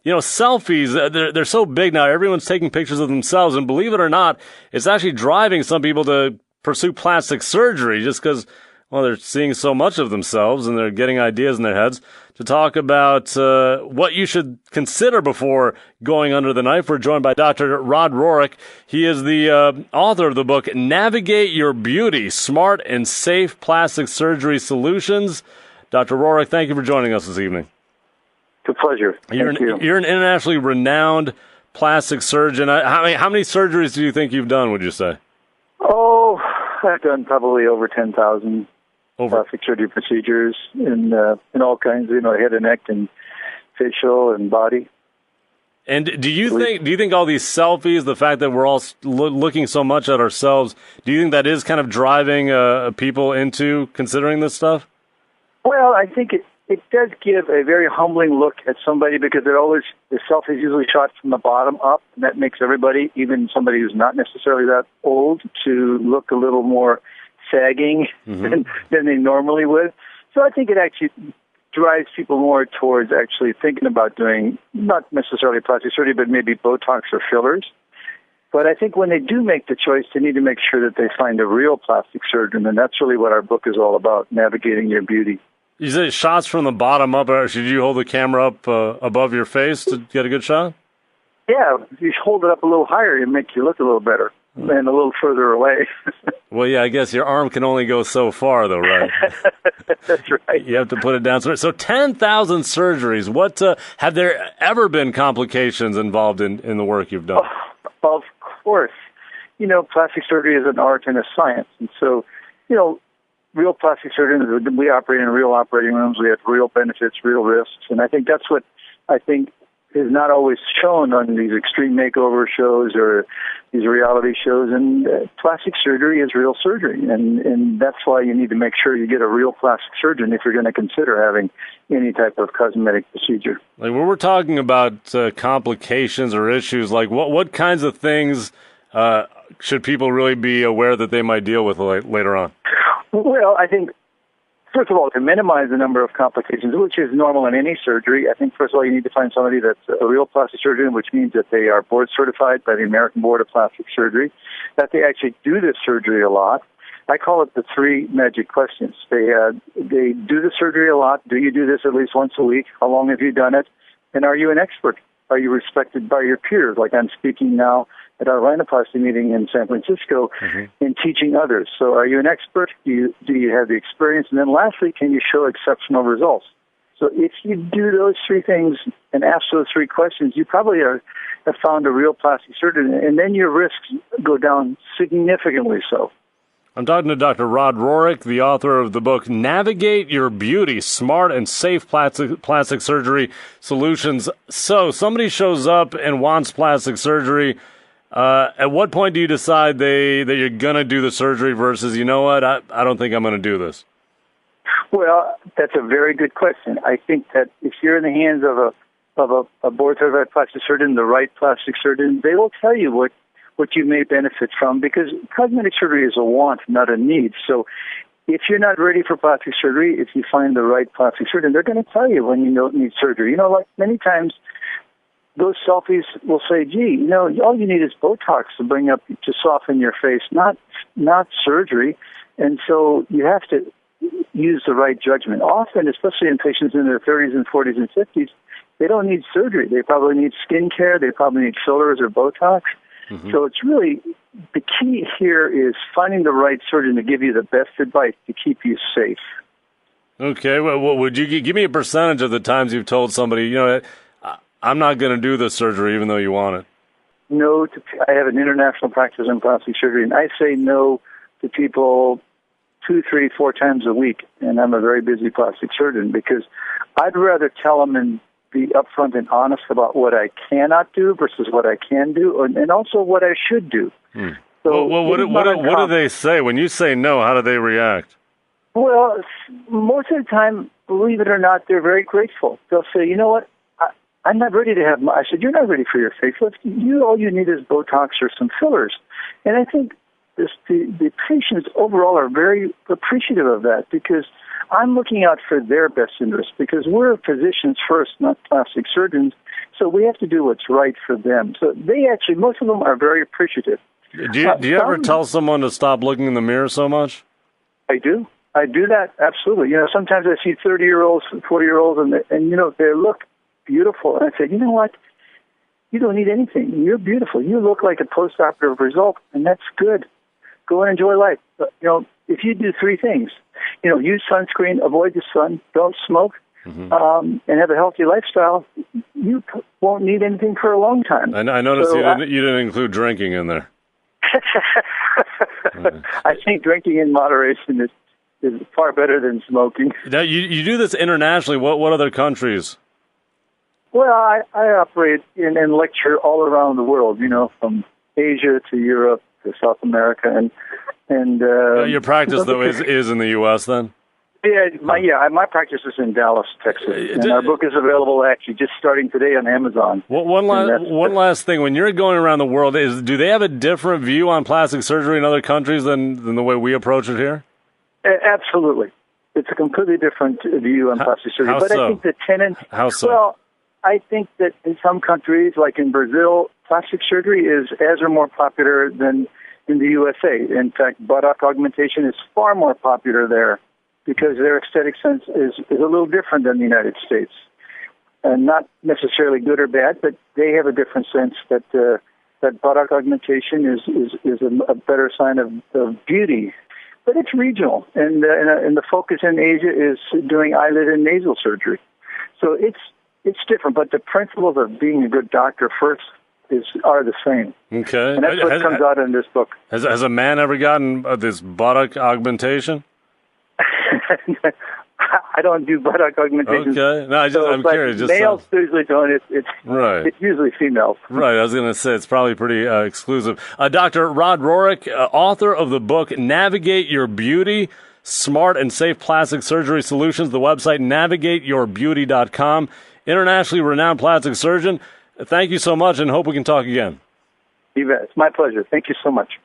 selfies, they're so big now. Everyone's taking pictures of themselves. And believe it or not, it's actually driving some people to pursue plastic surgery just because, well, they're seeing so much of themselves and they're getting ideas in their heads. To talk about what you should consider before going under the knife, we're joined by Dr. Rohrich. He is the author of the book, Navigate Your Beauty, Smart and Safe Plastic Surgery Solutions. Dr. Rohrich, thank you for joining us this evening. It's a pleasure. Thank you. You're an internationally renowned plastic surgeon. How many surgeries do you think you've done, would you say? Oh, I've done probably over 10,000 plastic surgery procedures in all kinds, head and neck and facial and body. And do you think all these selfies, the fact that we're all looking so much at ourselves, do you think that is kind of driving people into considering this stuff? Well, I think it does give a very humbling look at somebody because the selfie is usually shot from the bottom up, and that makes everybody, even somebody who's not necessarily that old, to look a little more sagging than they normally would. So I think it actually drives people more towards actually thinking about doing not necessarily plastic surgery, but maybe Botox or fillers. But I think when they do make the choice, they need to make sure that they find a real plastic surgeon, and that's really what our book is all about, navigating your beauty. You say shots from the bottom up. Should you hold the camera up above your face to get a good shot? Yeah, if you hold it up a little higher, it makes you look a little better and a little further away. Well, yeah, I guess your arm can only go so far, though, right? That's right. You have to put it down. So 10,000 surgeries. What have there ever been complications involved in the work you've done? Oh, of course. Plastic surgery is an art and a science. And so, real plastic surgeons, we operate in real operating rooms. We have real benefits, real risks. And I think that's what is not always shown on these extreme makeover shows or these reality shows. And plastic surgery is real surgery. And that's why you need to make sure you get a real plastic surgeon if you're going to consider having any type of cosmetic procedure. Like when we're talking about complications or issues, like what kinds of things should people really be aware that they might deal with later on? Well, I think, first of all, to minimize the number of complications, which is normal in any surgery, I think, first of all, you need to find somebody that's a real plastic surgeon, which means that they are board certified by the American Board of Plastic Surgery, that they actually do this surgery a lot. I call it the three magic questions. They do the surgery a lot. Do you do this at least once a week? How long have you done it? And are you an expert? Are you respected by your peers? Like I'm speaking now at our rhinoplasty meeting in San Francisco in teaching others. So are you an expert? Do you have the experience? And then lastly, can you show exceptional results? So if you do those three things and ask those three questions, you probably have found a real plastic surgeon, and then your risks go down significantly so. I'm talking to Dr. Rohrich, the author of the book, Navigate Your Beauty, Smart and Safe Plastic Surgery Solutions. So somebody shows up and wants plastic surgery. At what point do you decide that you're going to do the surgery versus, you know what, I don't think I'm going to do this? Well, that's a very good question. I think that if you're in the hands of a board-certified plastic surgeon, the right plastic surgeon, they will tell you what you may benefit from, because cosmetic surgery is a want, not a need. So if you're not ready for plastic surgery, if you find the right plastic surgeon, they're going to tell you when you don't need surgery. Like many times, those selfies will say, gee, all you need is Botox to soften your face, not surgery. And so you have to use the right judgment. Often, especially in patients in their 30s and 40s and 50s, they don't need surgery. They probably need skin care. They probably need fillers or Botox. So it's really, the key here is finding the right surgeon to give you the best advice to keep you safe. Okay, well, would you give me a percentage of the times you've told somebody, I'm not going to do this surgery even though you want it? No, I have an international practice in plastic surgery, and I say no to people 2, 3, 4 times a week, and I'm a very busy plastic surgeon, because I'd rather tell them and be upfront and honest about what I cannot do versus what I can do, and also what I should do. So what do they say? When you say no, how do they react? Well, most of the time, believe it or not, they're very grateful. They'll say, you know what, I'm not ready to have I said, you're not ready for your facelift. All you need is Botox or some fillers. And I think the patients overall are very appreciative of that, because I'm looking out for their best interest because we're physicians first, not plastic surgeons. So we have to do what's right for them. So they actually, most of them are very appreciative. Do you ever tell someone to stop looking in the mirror so much? I do. I do that, absolutely. Sometimes I see 30-year-olds, 40-year-olds, and they look beautiful. And I say, you know what? You don't need anything. You're beautiful. You look like a postoperative result, and that's good. Go and enjoy life. But, if you do three things, use sunscreen, avoid the sun, don't smoke, and have a healthy lifestyle, you won't need anything for a long time. I noticed you didn't include drinking in there. I think drinking in moderation is far better than smoking. Now, you do this internationally. What other countries? Well, I operate and lecture all around the world, from Asia to Europe to South America. And your practice, though, is in the U.S., then? My practice is in Dallas, Texas. And our book is available, actually, just starting today on Amazon. One last thing. When you're going around the world, do they have a different view on plastic surgery in other countries than the way we approach it here? Absolutely. It's a completely different view on plastic surgery. But so? I think the tenants... How so? Well, I think that in some countries, like in Brazil, plastic surgery is as or more popular than in the USA. In fact, buttock augmentation is far more popular there because their aesthetic sense is a little different than the United States. And not necessarily good or bad, but they have a different sense that buttock augmentation is a better sign of beauty. But it's regional, and the focus in Asia is doing eyelid and nasal surgery. So it's different, but the principles of being a good doctor first are the same. Okay. And that's what comes out in this book. Has a man ever gotten this buttock augmentation? I don't do buttock augmentation. Okay. No, I'm curious. Males usually don't. Right. It's usually females. Right. I was going to say it's probably pretty exclusive. Dr. Rod Rohrich, author of the book Navigate Your Beauty, Smart and Safe Plastic Surgery Solutions. The website navigateyourbeauty.com. Internationally renowned plastic surgeon. Thank you so much, and hope we can talk again. You bet. It's my pleasure. Thank you so much.